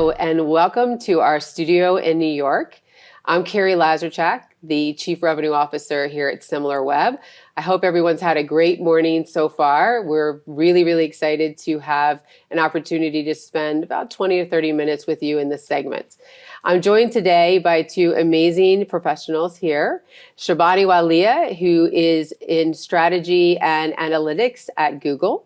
Hello, and welcome to our studio in New York. I'm Carrie Lazorchak, the Chief Revenue Officer here at Similarweb. I hope everyone's had a great morning so far. We're really excited to have an opportunity to spend about 20 to 30 minutes with you in this segment. I'm joined today by two amazing professionals here. Shibani Walia, who is in strategy and analytics at Google,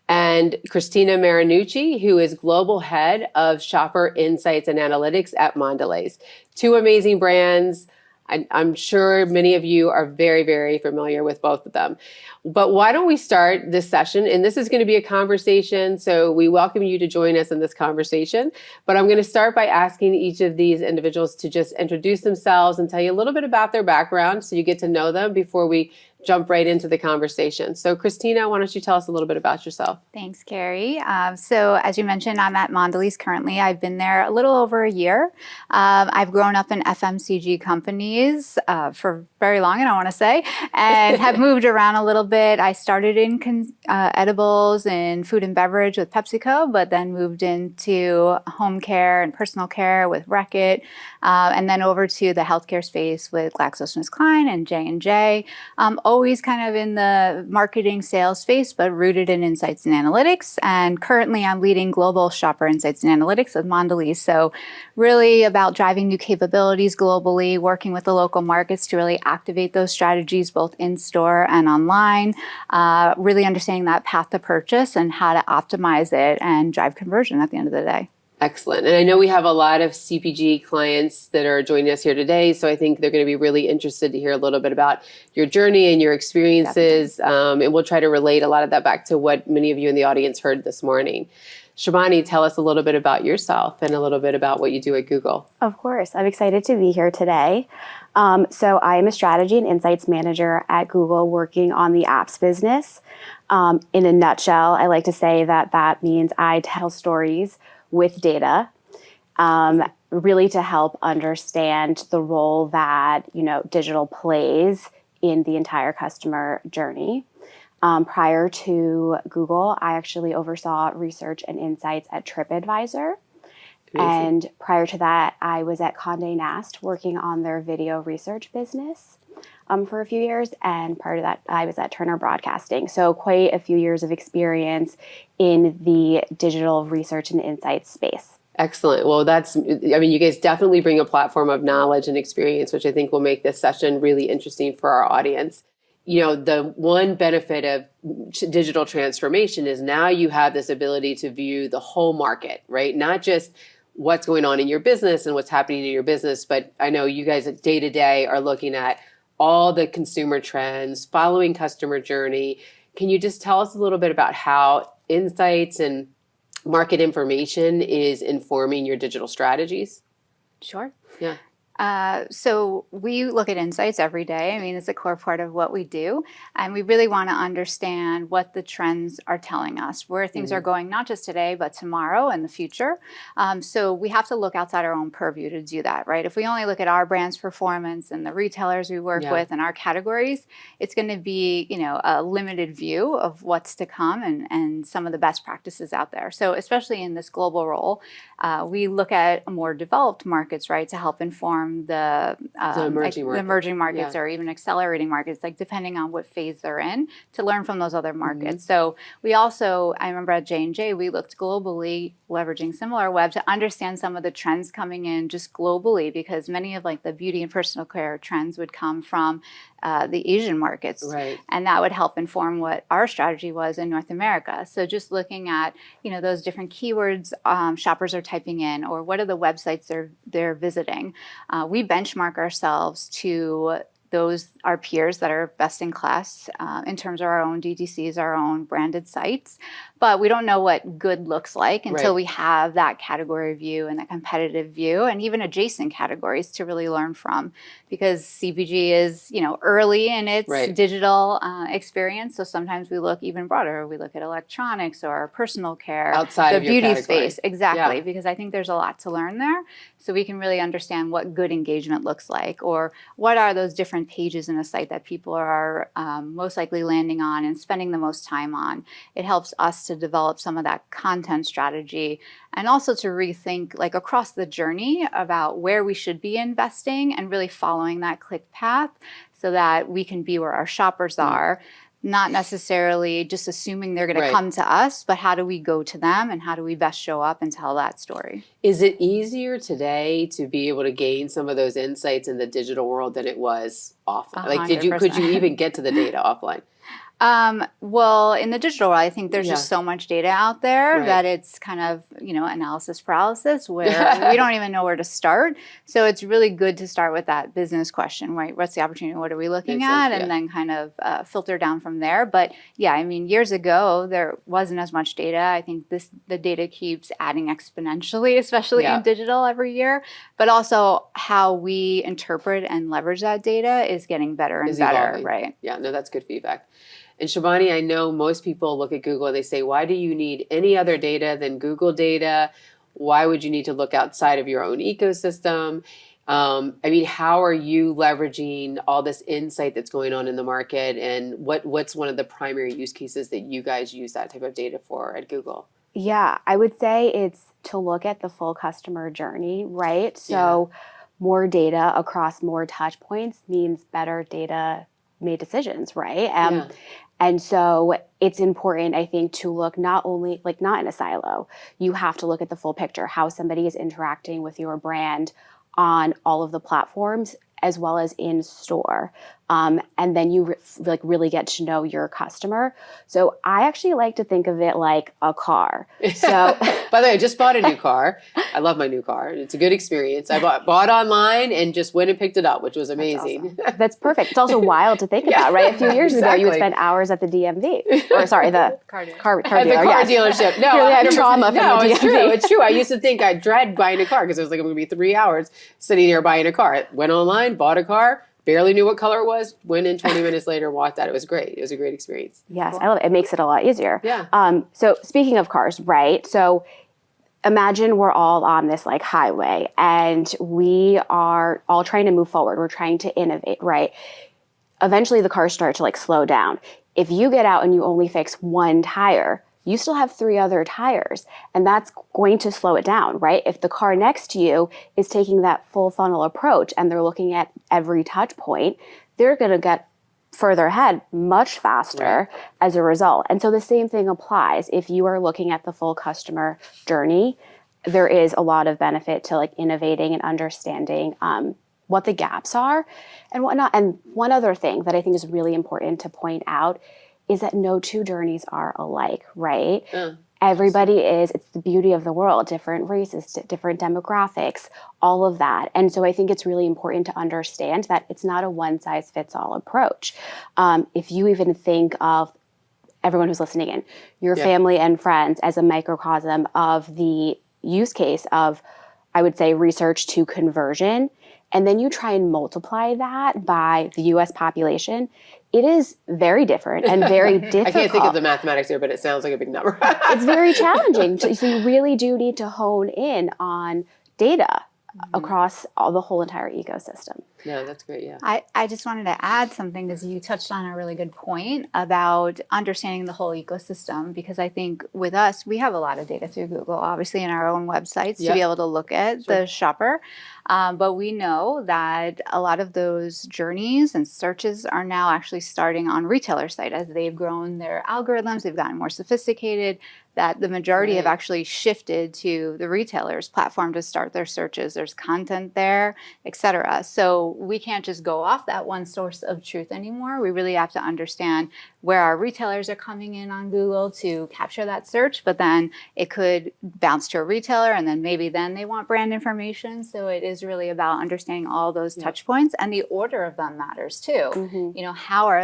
and Cristina Marinucci, who is Global Head of Shopper Insights and Analytics at Mondelēz. Two amazing brands. I'm sure many of you are very familiar with both of them. But why don't we start this session? And this is going to be a conversation, so we welcome you to join us in this conversation. But I'm going to start by asking each of these individuals to just introduce themselves and tell you a little bit about their background so you get to know them before we jump right into the conversation. So Cristina, why don't you tell us a little bit about yourself? Thanks, Carrie. So as you mentioned, I'm at Mondelēz currently. I've been there a little over a year. I've grown up in FMCG companies for very long, I don't want to say, and have moved around a little bit. I started in edibles and food and beverage with PepsiCo, but then moved into home care and personal care with Reckitt, and then over to the healthcare space with GlaxoSmithKline and J&J. Always kind of in the marketing sales space, but rooted in insights and analytics. And currently I'm leading global shopper insights and analytics at Mondelēz. So really about driving new capabilities globally, working with the local markets to really activate those strategies, both in store and online, really understanding that path to purchase and how to optimize it and drive conversion at the end of the day. Excellent. And I know we have a lot of CPG clients that are joining us here today, so I think they're going to be really interested to hear a little bit about your journey and your experiences, and we'll try to relate a lot of that back to what many of you in the audience heard this morning. Shibani, tell us a little bit about yourself and a little bit about what you do at Google. Of course. I'm excited to be here today. So I am a strategy and insights manager at Google working on the apps business. In a nutshell, I like to say that means I tell stories with data, really to help understand the role that, digital plays in the entire customer journey. Prior to Google, I actually oversaw research and insights at TripAdvisor. Amazing. And prior to that, I was at Condé Nast working on their video research business for a few years. And prior to that, I was at Turner Broadcasting. So quite a few years of experience in the digital research and insights space. Excellent. Well, you guys definitely bring a platform of knowledge and experience, which I think will make this session really interesting for our audience. The one benefit of digital transformation is now you have this ability to view the whole market, right? Not just what's going on in your business and what's happening in your business, but I know you guys day to day are looking at all the consumer trends, following customer journey. Can you just tell us a little bit about how insights and market information is informing your digital strategies? Sure. Yeah. So we look at insights every day. I mean, it's a core part of what we do. And we really want to understand what the trends are telling us, where things are going, not just today, but tomorrow and the future. So we have to look outside our own purview to do that, right? If we only look at our brand's performance and the retailers we work with and our categories, it's going to be, a limited view of what's to come and some of the best practices out there. So especially in this global role, we look at more developed markets, right, to help inform the emerging markets or even accelerating markets, like depending on what phase they're in, to learn from those other markets. So we also, I remember at J&J, we looked globally, leveraging Similarweb to understand some of the trends coming in just globally, because many of the beauty and personal care trends would come from the Asian markets. Right. And that would help inform what our strategy was in North America. So just looking at, those different keywords shoppers are typing in, or what are the websites they're visiting. We benchmark ourselves to our peers that are best in class in terms of our own DTCs, our own branded sites. But we don't know what good looks like until we have that category view and that competitive view, and even adjacent categories to really learn from. Because CPG is, early in its digital experience. So sometimes we look even broader. We look at electronics or personal care, outside of the beauty category. Space. Exactly, because I think there's a lot to learn there. So we can really understand what good engagement looks like, or what are those different pages in a site that people are most likely landing on and spending the most time on. It helps us to develop some of that content strategy and also to rethink like across the journey about where we should be investing and really following that click path so that we can be where our shoppers are. Not necessarily just assuming they're going to come to us, but how do we go to them and how do we best show up and tell that story? Is it easier today to be able to gain some of those insights in the digital world than it was offline? Like, could you even get to the data offline? Well, in the digital world, I think there's just so much data out there that it's kind of, analysis paralysis where we don't even know where to start. So it's really good to start with that business question, right? What's the opportunity? What are we looking at? And then kind of filter down from there. But yeah, I mean, years ago, there wasn't as much data. I think the data keeps adding exponentially, especially in digital every year. But also how we interpret and leverage that data is getting better and better, evolving. Right? Yeah, no, that's good feedback. And Shibani, I know most people look at Google and they say, why do you need any other data than Google data? Why would you need to look outside of your own ecosystem? I mean, how are you leveraging all this insight that's going on in the market? And what's one of the primary use cases that you guys use that type of data for at Google? Yeah, I would say it's to look at the full customer journey, right? So more data across more touch points means better data made decisions, right? And so it's important, I think, to look not only, like not in a silo, you have to look at the full picture, how somebody is interacting with your brand on all of the platforms as well as in store. And then you really get to know your customer. So I actually like to think of it like a car. So, by the way, I just bought a new car. I love my new car. It's a good experience. I bought online and just went and picked it up, which was amazing. That's perfect. It's also wild to think about, right? A few years ago, you would spend hours at the DMV, or sorry, the car dealership. No, I had trauma from the DMV. It's true. I used to think I dread buying a car because it was like I'm going to be 3 hours sitting there buying a car. Went online, bought a car. Barely knew what color it was. Went in 20 minutes later, walked out. It was great. It was a great experience. Yes, I love it. It makes it a lot easier. Yeah. So speaking of cars, right? So imagine we're all on this like highway and we are all trying to move forward. We're trying to innovate, right? Eventually the cars start to like slow down. If you get out and you only fix one tire, you still have 3 other tires, and that's going to slow it down, right? If the car next to you is taking that full funnel approach and they're looking at every touch point, they're going to get further ahead much faster as a result. And so the same thing applies. If you are looking at the full customer journey, there is a lot of benefit to like innovating and understanding what the gaps are and whatnot. And one other thing that I think is really important to point out is that no two journeys are alike, right? Everybody it's the beauty of the world, different races, different demographics, all of that. And so I think it's really important to understand that it's not a one-size-fits-all approach. If you even think of everyone who's listening in, your family and friends as a microcosm of the use case of, I would say, research to conversion, and then you try and multiply that by the US population, it is very different and very difficult. I can't think of the mathematics here, but it sounds like a big number. It's very challenging. So you really do need to hone in on data across the whole entire ecosystem. No, that's great, yeah. I just wanted to add something because you touched on a really good point about understanding the whole ecosystem, because I think with us, we have a lot of data through Google, obviously in our own websites to be able to look at the shopper. But we know that a lot of those journeys and searches are now actually starting on retailer site as they've grown their algorithms, they've gotten more sophisticated, that the majority have actually shifted to the retailer's platform to start their searches. There's content there, et cetera. So we can't just go off that one source of truth anymore. We really have to understand where our retailers are coming in on Google to capture that search, but then it could bounce to a retailer and then maybe then they want brand information. So it is really about understanding all those touch points, and the order of them matters too. You know,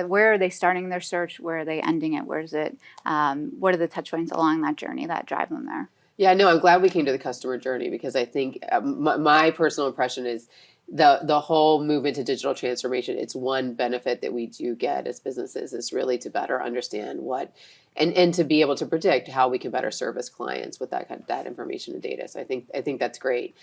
where are they starting their search? Where are they ending it? Where is it? What are the touch points along that journey that drive them there? Yeah, no, I'm glad we came to the customer journey, because I think my personal impression is the whole movement to digital transformation, it's one benefit that we do get as businesses is really to better understand what and to be able to predict how we can better service clients with that information and data. So I think that's great.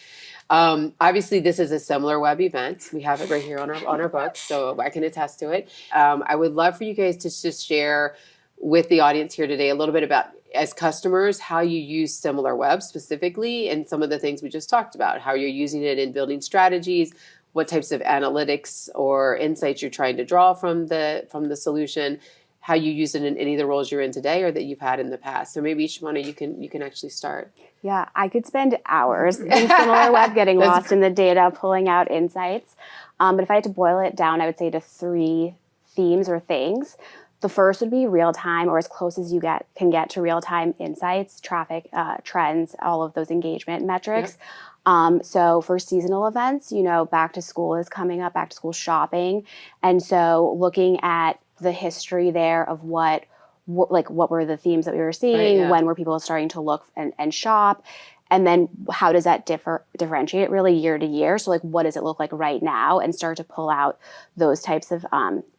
Obviously, this is a Similarweb event. We have it right here on our books, so I can attest to it. I would love for you guys to just share with the audience here today a little bit about as customers, how you use Similarweb specifically, and some of the things we just talked about, how you're using it in building strategies, what types of analytics or insights you're trying to draw from the solution, how you use it in any of the roles you're in today or that you've had in the past. So maybe Shibani, you can actually start. Yeah, I could spend hours in Similarweb getting lost in the data, pulling out insights. But if I had to boil it down, I would say to 3 themes or things. The first would be real time, or as close as you can get to real time insights, traffic, trends, all of those engagement metrics. Yep. So for seasonal events, back to school is coming up, back to school shopping. And so looking at the history there of what were the themes that we were seeing, right, when were people starting to look and shop, and then how does that differentiate really year to year? So what does it look like right now, and start to pull out those types of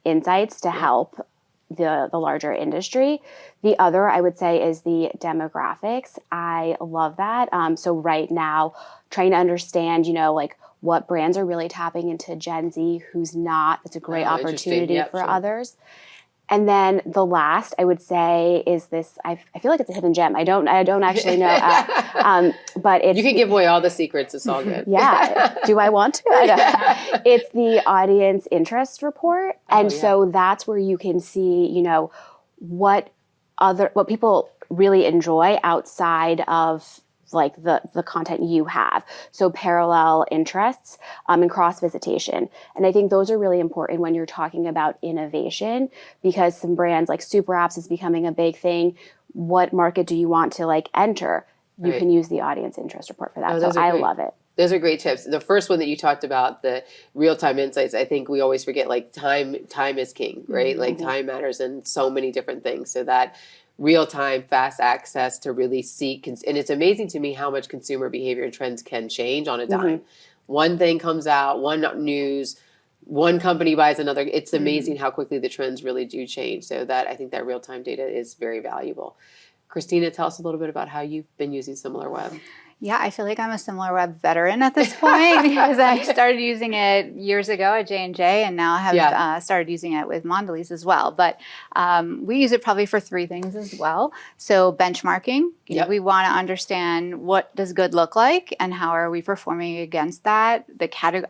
insights to help the larger industry. The other I would say is the demographics. I love that. So right now, trying to understand, what brands are really tapping into Gen Z, who's not. That's a great opportunity for others. And then the last I would say is this. I feel like it's a hidden gem. I don't actually know, but it's, you can give away all the secrets. It's all good. Yeah. Do I want to? It's the audience interest report, and so that's where you can see, what people really enjoy outside of the content you have. So parallel interests and cross-visitation. And I think those are really important when you're talking about innovation, because some brands like super apps is becoming a big thing. What market do you want to enter? You can use the audience interest report for that. So I love it. Those are great tips. The first one that you talked about, the real-time insights, I think we always forget time is king, right? Mm-hmm. Time matters in so many different things. So that real-time, fast access to really see, and it's amazing to me how much consumer behavior and trends can change on a dime. Mm-hmm. One thing comes out, one news, one company buys another. It's amazing how quickly the trends really do change. So that I think that real-time data is very valuable. Cristina, tell us a little bit about how you've been using Similarweb. Yeah, I feel like I'm a Similarweb veteran at this point because I started using it years ago at J&J, and now have started using it with Mondelēz as well. But we use it probably for 3 things as well. So benchmarking, we want to understand what does good look like and how are we performing against that.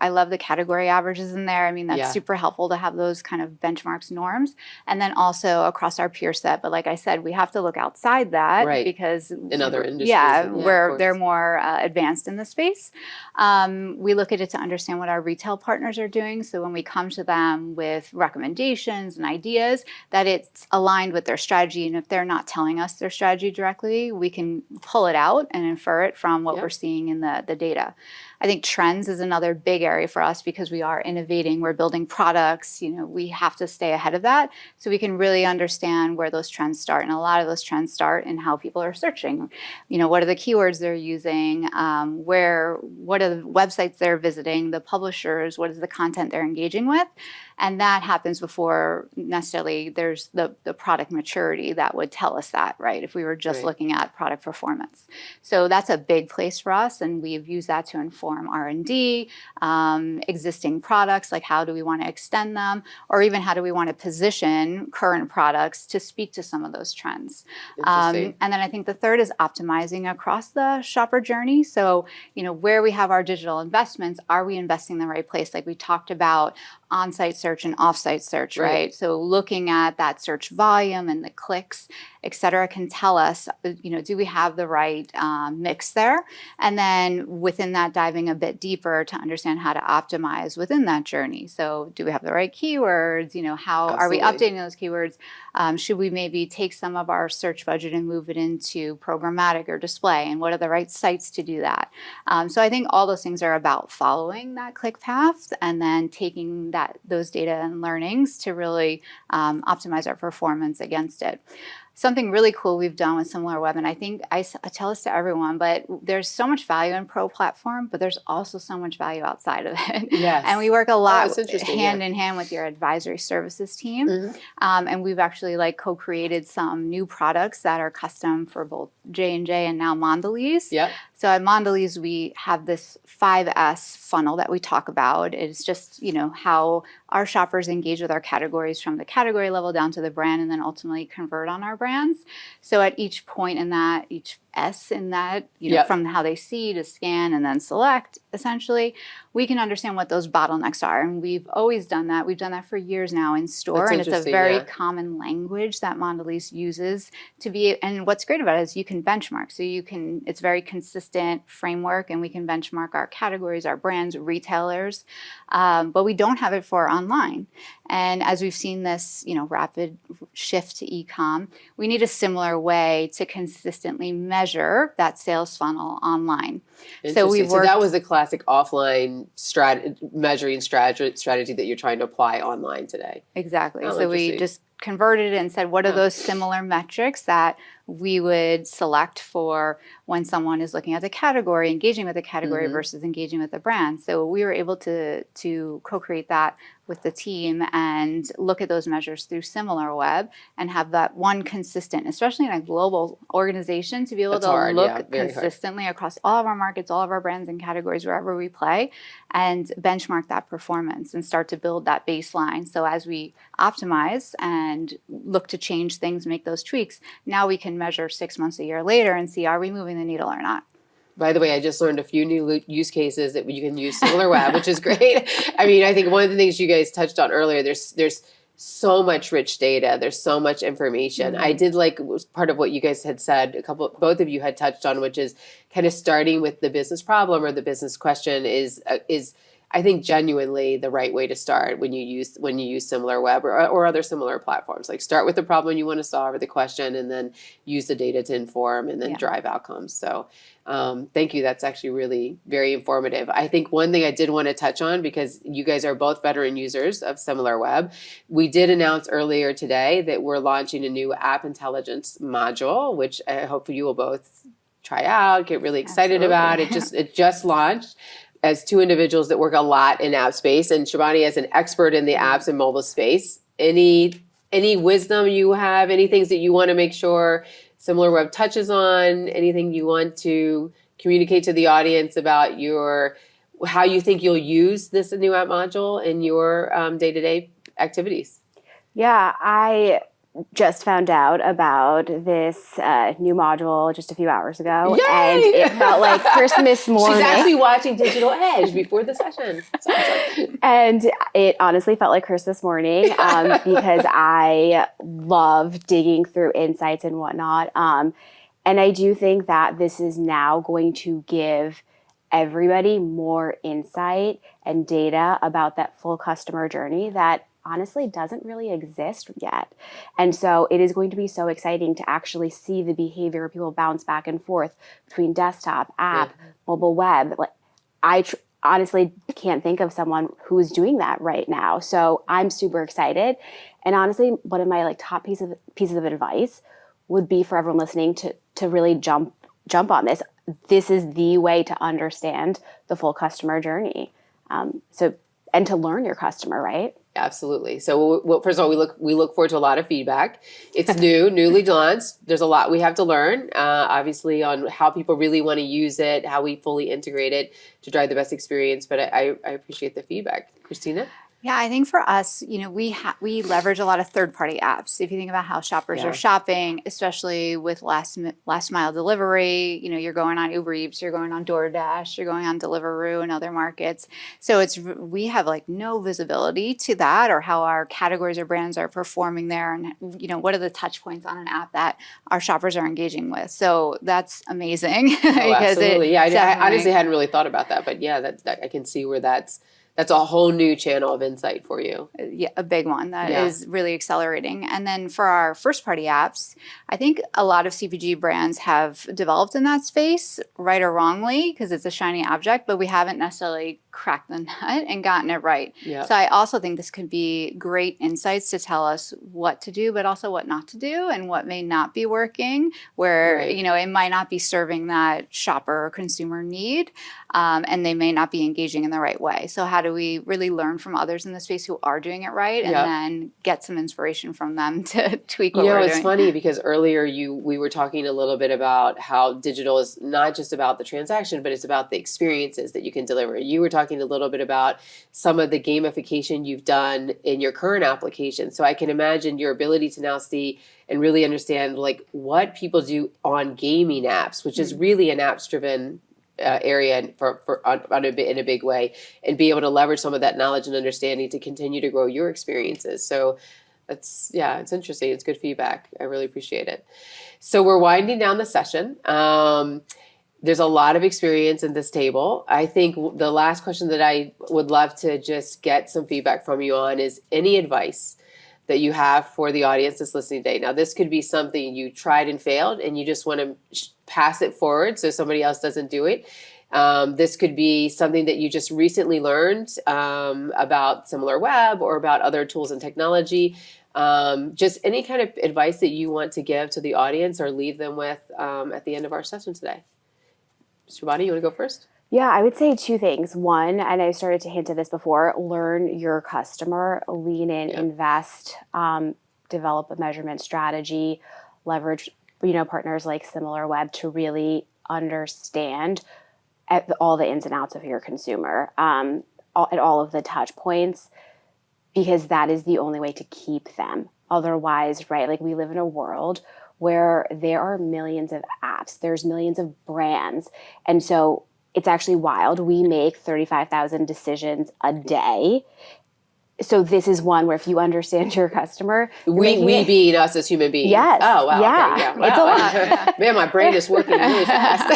I love the category averages in there. I mean, that's super helpful to have those kind of benchmarks, norms, and then also across our peer set. But like I said, we have to look outside that because in other industries, where they're more advanced in the space. We look at it to understand what our retail partners are doing. So when we come to them with recommendations and ideas, that it's aligned with their strategy. And if they're not telling us their strategy directly, we can pull it out and infer it from what we're seeing in the data. I think trends is another big area for us because we are innovating, we're building products, we have to stay ahead of that so we can really understand where those trends start. And a lot of those trends start in how people are searching. What are the keywords they're using, what are the websites they're visiting, the publishers, what is the content they're engaging with? And that happens before necessarily there's the product maturity that would tell us that, right? If we were just looking at product performance. So that's a big place for us, and we've used that to inform R&D, existing products, like how do we want to extend them, or even how do we want to position current products to speak to some of those trends. And then I think the third is optimizing across the shopper journey. So, where we have our digital investments, are we investing in the right place? Like we talked about on-site search and off-site search, right? So looking at that search volume and the clicks, et cetera, can tell us, do we have the right mix there? And then within that, diving a bit deeper to understand how to optimize within that journey. So do we have the right keywords? How are we updating those keywords? Should we maybe take some of our search budget and move it into programmatic or display? And what are the right sites to do that? So I think all those things are about following that click path and then taking those data and learnings to really optimize our performance against it. Something really cool we've done with Similarweb, and I think I tell this to everyone, but there's so much value in Pro Platform, but there's also so much value outside of it. Yes. And we work a lot hand in hand with your advisory services team. Mm-hmm. And we've actually co-created some new products that are custom for both J&J and now Mondelēz. Yep. So at Mondelēz, we have this 5S funnel that we talk about. It's just, how our shoppers engage with our categories from the category level down to the brand and then ultimately convert on our brand. brands. So at each point in that, each S in that, from how they see to scan and then select, essentially, we can understand what those bottlenecks are. And we've always done that. We've done that for years now in store. That's and it's a interesting, very yeah. common language that Mondelēz uses to be. And what's great about it is you can benchmark. So it's very consistent framework, and we can benchmark our categories, our brands, retailers. But we don't have it for online. And as we've seen this, rapid shift to e-com, we need a similar way to consistently measure that sales funnel online. So that was the classic offline measuring strategy that you're trying to apply online today. Exactly. Oh, so we just converted it and said, what are those similar metrics that we would select for when someone is looking at the category, engaging with the category versus engaging with the brand? So we were able to co-create that with the team and look at those measures through Similarweb and have that one consistent, especially in a global organization, to be able to look consistently across all of our markets, all of our brands and categories, wherever we play, and benchmark that performance and start to build that baseline. So as we optimize and look to change things, make those tweaks, now we can measure 6 months, a year later and see, are we moving the needle or not? By the way, I just learned a few new use cases that you can use Similarweb, which is great. I mean, I think one of the things you guys touched on earlier, there's so much rich data. There's so much information. I did like part of what you guys had said, both of you had touched on, which is kind of starting with the business problem or the business question is I think genuinely the right way to start when you use Similarweb or other similar platforms. Like start with the problem you want to solve or the question, and then use the data to inform and then drive outcomes. So thank you. That's actually really very informative. I think one thing I did want to touch on, because you guys are both veteran users of Similarweb, we did announce earlier today that we're launching a new app intelligence module, which I hope you will both try out, get really excited about. It just launched. As two individuals that work a lot in app space, and Shibani as an expert in the apps and mobile space, any wisdom you have, any things that you want to make sure Similarweb touches on, anything you want to communicate to the audience about how you think you'll use this new app module in your day-to-day activities? Yeah, I just found out about this new module just a few hours ago. Yay! And it felt like Christmas morning. She's actually watching Digital Edge before the session. Awesome. And it honestly felt like Christmas morning because I love digging through insights and whatnot. And I do think that this is now going to give everybody more insight and data about that full customer journey that honestly doesn't really exist yet. And so it is going to be so exciting to actually see the behavior of people bounce back and forth between desktop, app, mobile web. Like, I honestly can't think of someone who is doing that right now. So I'm super excited. And honestly, one of my top pieces of advice would be for everyone listening to really jump on this. This is the way to understand the full customer journey. And to learn your customer, right? Absolutely. So first of all, we look forward to a lot of feedback. It's newly launched. There's a lot we have to learn, obviously, on how people really want to use it, how we fully integrate it to drive the best experience. But I appreciate the feedback. Christina? Yeah, I think for us, we leverage a lot of third-party apps. If you think about how shoppers are shopping, especially with last mile delivery, you're going on Uber Eats, you're going on DoorDash, you're going on Deliveroo and other markets. So we have no visibility to that or how our categories or brands are performing there, and what are the touch points on an app that our shoppers are engaging with. So that's amazing. Oh, absolutely. I honestly hadn't really thought about that, but that I can see where that's a whole new channel of insight for you. Yeah, a big one that is really accelerating. And then for our first-party apps, I think a lot of CPG brands have developed in that space, right or wrongly, because it's a shiny object, but we haven't necessarily cracked the nut and gotten it right. Yep. So I also think this could be great insights to tell us what to do, but also what not to do and what may not be working, where it might not be serving that shopper or consumer need, and they may not be engaging in the right way. So how do we really learn from others in the space who are doing it right, and then get some inspiration from them to tweak what we're doing? It's funny because earlier we were talking a little bit about how digital is not just about the transaction, but it's about the experiences that you can deliver. You were talking talking a little bit about some of the gamification you've done in your current application. So I can imagine your ability to now see and really understand like what people do on gaming apps, which is really an apps driven area in a big way, and be able to leverage some of that knowledge and understanding to continue to grow your experiences. So it's interesting. It's good feedback. I really appreciate it. So we're winding down the session. There's a lot of experience in this table. I think the last question that I would love to just get some feedback from you on is any advice that you have for the audience that's listening today. Now, this could be something you tried and failed and you just want to pass it forward so somebody else doesn't do it. This could be something that you just recently learned about Similarweb or about other tools and technology. Just any kind of advice that you want to give to the audience or leave them with at the end of our session today. Shibani, you want to go first? Yeah, I would say two things. One, and I started to hint at this before, learn your customer, lean in, invest, develop a measurement strategy, leverage, partners like Similarweb to really understand all the ins and outs of your consumer, at all of the touch points, because that is the only way to keep them. Otherwise, right, like we live in a world where there are millions of apps, there's millions of brands. And so it's actually wild. We make 35,000 decisions a day. So this is one where if you understand your customer, we being us as human beings. Yes. Oh, wow. Yeah. Okay, yeah. Wow. It's a lot. Man, my brain is working really fast.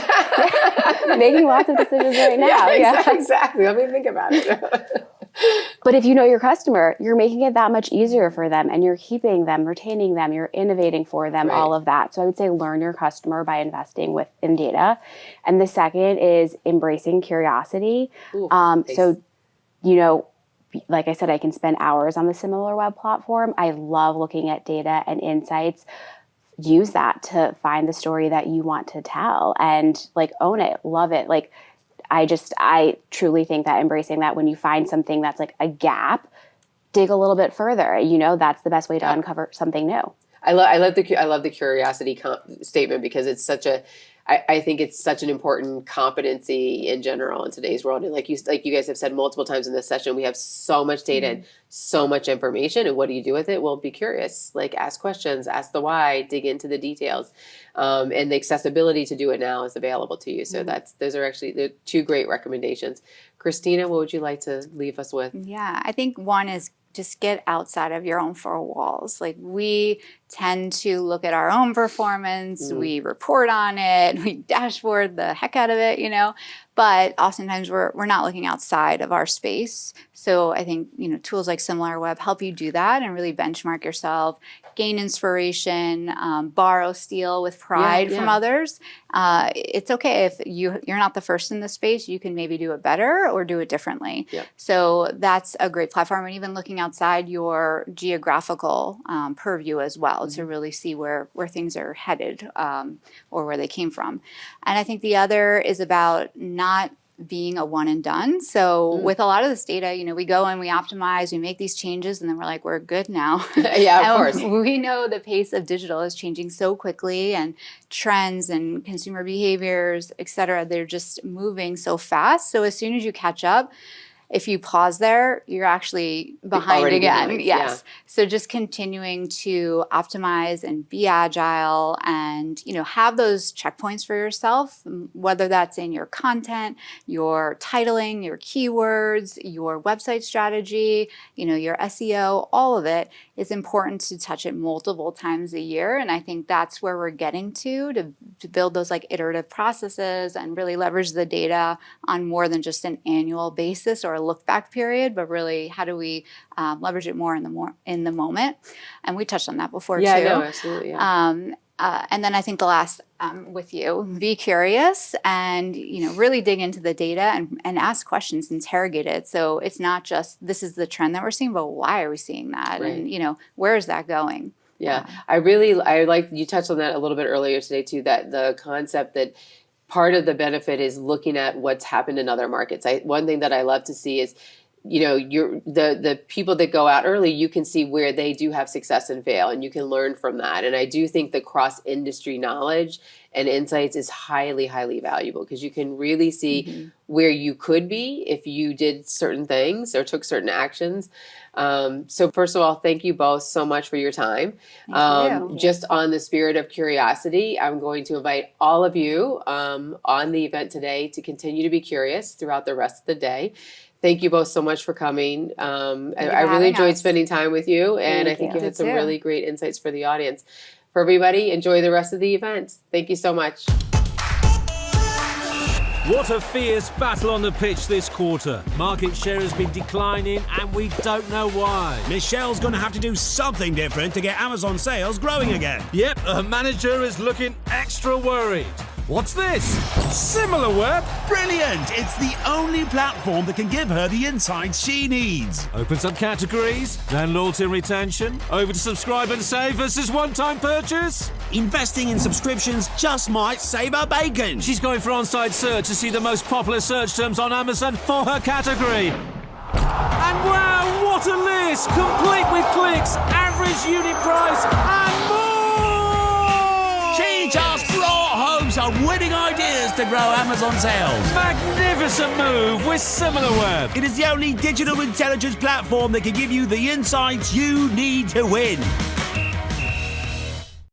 Making lots of decisions right now. Yeah, exactly. Let me think about it. But if you know your customer, you're making it that much easier for them and you're keeping them, retaining them, you're innovating for them, all of that. So I would say learn your customer by investing in data. And the second is embracing curiosity. Ooh, so, like I said, I can spend hours on the Similarweb platform. I love looking at data and insights. Use that to find the story that you want to tell and own it, love it. I truly think that embracing that when you find something that's like a gap, dig a little bit further. That's the best way to uncover something new. I love the curiosity statement because it's I think it's such an important competency in general in today's world. And like you guys have said multiple times in this session, we have so much data, and so much information. And what do you do with it? Well, be curious, ask questions, ask the why, dig into the details. And the accessibility to do it now is available to you. So those are actually two great recommendations. Cristina, what would you like to leave us with? Yeah, I think one is just get outside of your own four walls. We tend to look at our own performance, we report on it, we dashboard the heck out of it, but oftentimes we're not looking outside of our space. So I think, tools like Similarweb help you do that and really benchmark yourself, gain inspiration, borrow, steal with pride from others. It's okay if you're not the first in the space, you can maybe do it better or do it differently. Yep. So that's a great platform. And even looking outside your geographical purview as well to really see where things are headed or where they came from. And I think the other is about not being a one and done. So with a lot of this data, we go and we optimize, we make these changes, and then we're like, we're good now. Yeah, of course. We know the pace of digital is changing so quickly, and trends and consumer behaviors, et cetera, they're just moving so fast. So as soon as you catch up, if you pause there, you're actually behind again. Yes. Yeah. So just continuing to optimize and be agile and, have those checkpoints for yourself, whether that's in your content, your titling, your keywords, your website strategy, your SEO, all of it is important to touch it multiple times a year. And I think that's where we're getting to build those iterative processes and really leverage the data on more than just an annual basis or a look back period, but really how do we leverage it more in the moment? And we touched on that before too. Yeah, no, absolutely. Yeah. And then I think the last with you, be curious and really dig into the data and ask questions, interrogate it. So it's not just this is the trend that we're seeing, but why are we seeing that? Right. And where is that going? Yeah, I like you touched on that a little bit earlier today too. That the concept that part of the benefit is looking at what's happened in other markets. One thing that I love to see is the people that go out early, you can see where they do have success and fail, and you can learn from that. And I do think the cross industry knowledge and insights is highly, highly valuable, because you can really see where you could be if you did certain things or took certain actions. So first of all, thank you both so much for your time. Thank you. Just on the spirit of curiosity, I'm going to invite all of you on the event today to continue to be curious throughout the rest of the day. Thank you both so much for coming. I really enjoyed spending time with you, and I think you had some really great insights for the audience. For everybody, enjoy the rest of the event. Thank you so much. What a fierce battle on the pitch this quarter. Market share has been declining and we don't know why. Michelle's going to have to do something different to get Amazon sales growing again. Yep, her manager is looking extra worried. What's this? Similarweb? Brilliant! It's the only platform that can give her the insights she needs. Open some categories, then loyalty and retention. Over to subscribe and save versus one-time purchase. Investing in subscriptions just might save her bacon. She's going for on-site search to see the most popular search terms on Amazon for her category. And wow, what a list! Complete with clicks, average unit price, and more! She just brought home some winning ideas to grow Amazon sales. Magnificent move with Similarweb. It is the only digital intelligence platform that can give you the insights you need to win.